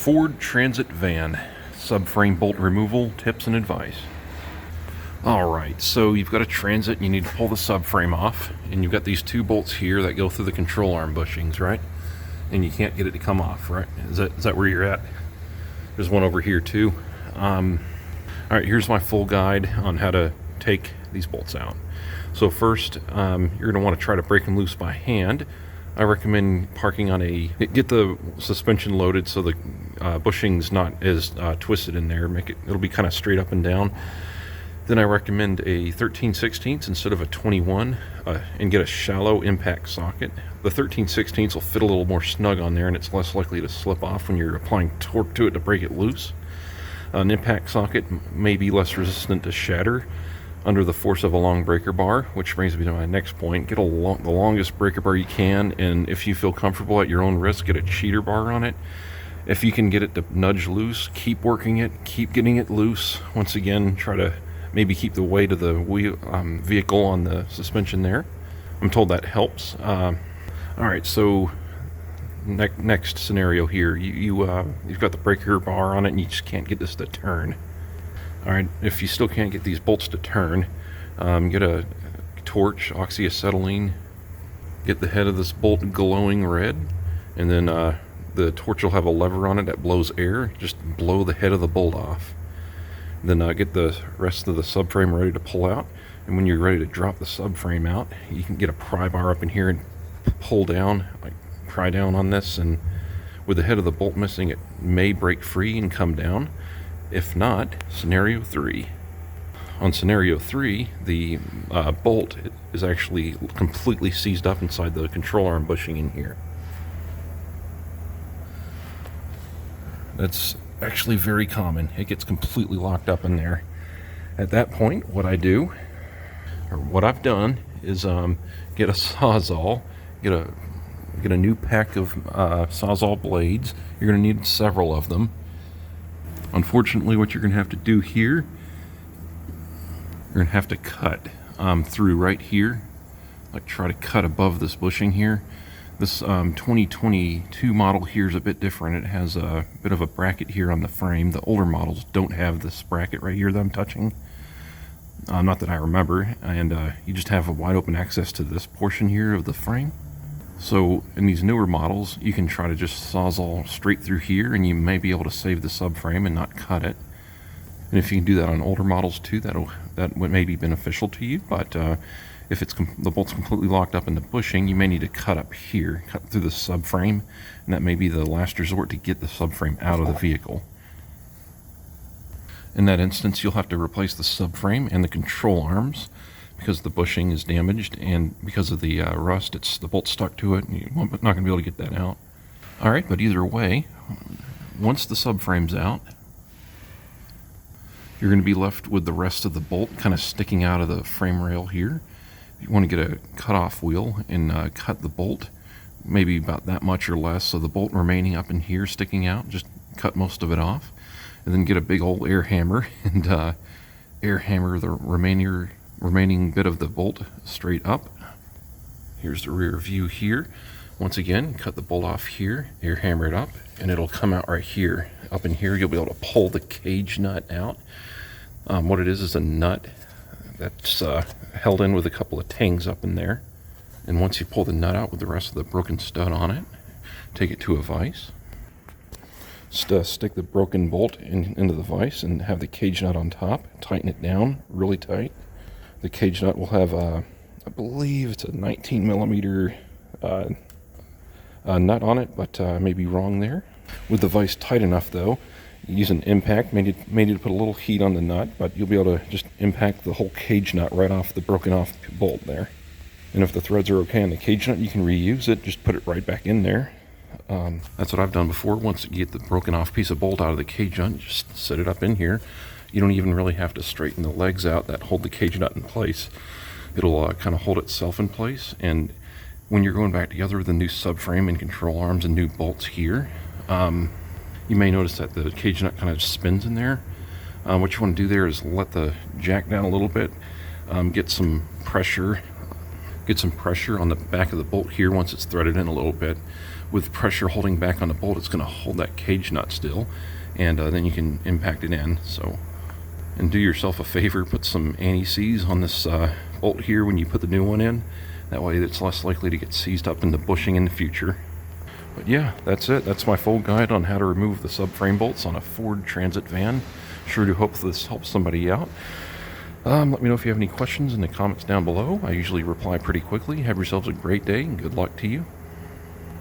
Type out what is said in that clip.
Ford Transit Van subframe bolt removal tips and advice. Alright, so you've got a Transit and you need to pull the subframe off, and you've got these two bolts here that go through the control arm bushings, right? And you can't get it to come off, right? Is that where you're at? There's one over here too. Alright, here's my full guide on how to take these bolts out. So first, you're going to want to try to break them loose by hand. I recommend parking on get the suspension loaded so the bushing's not as twisted in there. It'll be kind of straight up and down. Then I recommend a 13/16 instead of a 21, and get a shallow impact socket. The 13/16 will fit a little more snug on there, and it's less likely to slip off when you're applying torque to it to break it loose. An impact socket may be less resistant to shatter under the force of a long breaker bar, which brings me to my next point. Get the longest breaker bar you can, and if you feel comfortable at your own risk, get a cheater bar on it. If you can get it to nudge loose, keep working it, keep getting it loose. Once again, try to maybe keep the weight of the vehicle on the suspension there. I'm told that helps. Alright, so next scenario here, you've got the breaker bar on it and you just can't get this to turn. Alright, if you still can't get these bolts to turn, get a torch, oxyacetylene, get the head of this bolt glowing red, and then the torch will have a lever on it that blows air. Just blow the head of the bolt off. Then get the rest of the subframe ready to pull out, and when you're ready to drop the subframe out, you can get a pry bar up in here and pull down, like pry down on this, and with the head of the bolt missing, it may break free and come down. If not, scenario 3. On scenario 3, the bolt is actually completely seized up inside the control arm bushing in here. That's actually very common. It gets completely locked up in there. At that point, what I've done is get a Sawzall, get a new pack of Sawzall blades. You're going to need several of them. Unfortunately, what you're going to have to do here, you're going to have to cut through right here, like try to cut above this bushing here. This 2022 model here is a bit different. It has a bit of a bracket here on the frame. The older models don't have this bracket right here that I'm touching. Not that I remember. And you just have a wide open access to this portion here of the frame. So in these newer models, you can try to just Sawzall straight through here, and you may be able to save the subframe and not cut it. And if you can do that on older models too, that may be beneficial to you. But if the bolt's completely locked up in the bushing, you may need to cut up here, cut through the subframe, and that may be the last resort to get the subframe out of the vehicle. In that instance, you'll have to replace the subframe and the control arms because the bushing is damaged, and because of the rust, the bolt's stuck to it, and you're not going to be able to get that out. Alright, but either way, once the subframe's out, you're going to be left with the rest of the bolt kind of sticking out of the frame rail here. You want to get a cut-off wheel and cut the bolt, maybe about that much or less, so the bolt remaining up in here sticking out, just cut most of it off, and then get a big old air hammer and air hammer the remaining bit of the bolt straight up. Here's the rear view here. Once again, cut the bolt off here, air hammer it up, and it'll come out right here. Up in here, you'll be able to pull the cage nut out. What it is a nut that's held in with a couple of tangs up in there. And once you pull the nut out with the rest of the broken stud on it, take it to a vise. Stick the broken bolt into the vise and have the cage nut on top. Tighten it down really tight. The cage nut will have, I believe it's a 19 millimeter nut on it, but I may be wrong there. With the vise tight enough though, use an impact, may need to put a little heat on the nut, but you'll be able to just impact the whole cage nut right off the broken off bolt there. And if the threads are okay on the cage nut, you can reuse it, just put it right back in there. That's what I've done before. Once you get the broken off piece of bolt out of the cage nut, just set it up in here. You don't even really have to straighten the legs out that hold the cage nut in place. It'll kind of hold itself in place, and when you're going back together with the new subframe and control arms and new bolts here, you may notice that the cage nut kind of spins in there. What you want to do there is let the jack down a little bit, get some pressure get some pressure on the back of the bolt here once it's threaded in a little bit. With pressure holding back on the bolt, it's going to hold that cage nut still, and then you can impact it in. So, and do yourself a favor, put some anti-seize on this bolt here when you put the new one in. That way it's less likely to get seized up in the bushing in the future. But yeah, that's it. That's my full guide on how to remove the subframe bolts on a Ford Transit van. Sure do hope this helps somebody out. Let me know if you have any questions in the comments down below. I usually reply pretty quickly. Have yourselves a great day and good luck to you.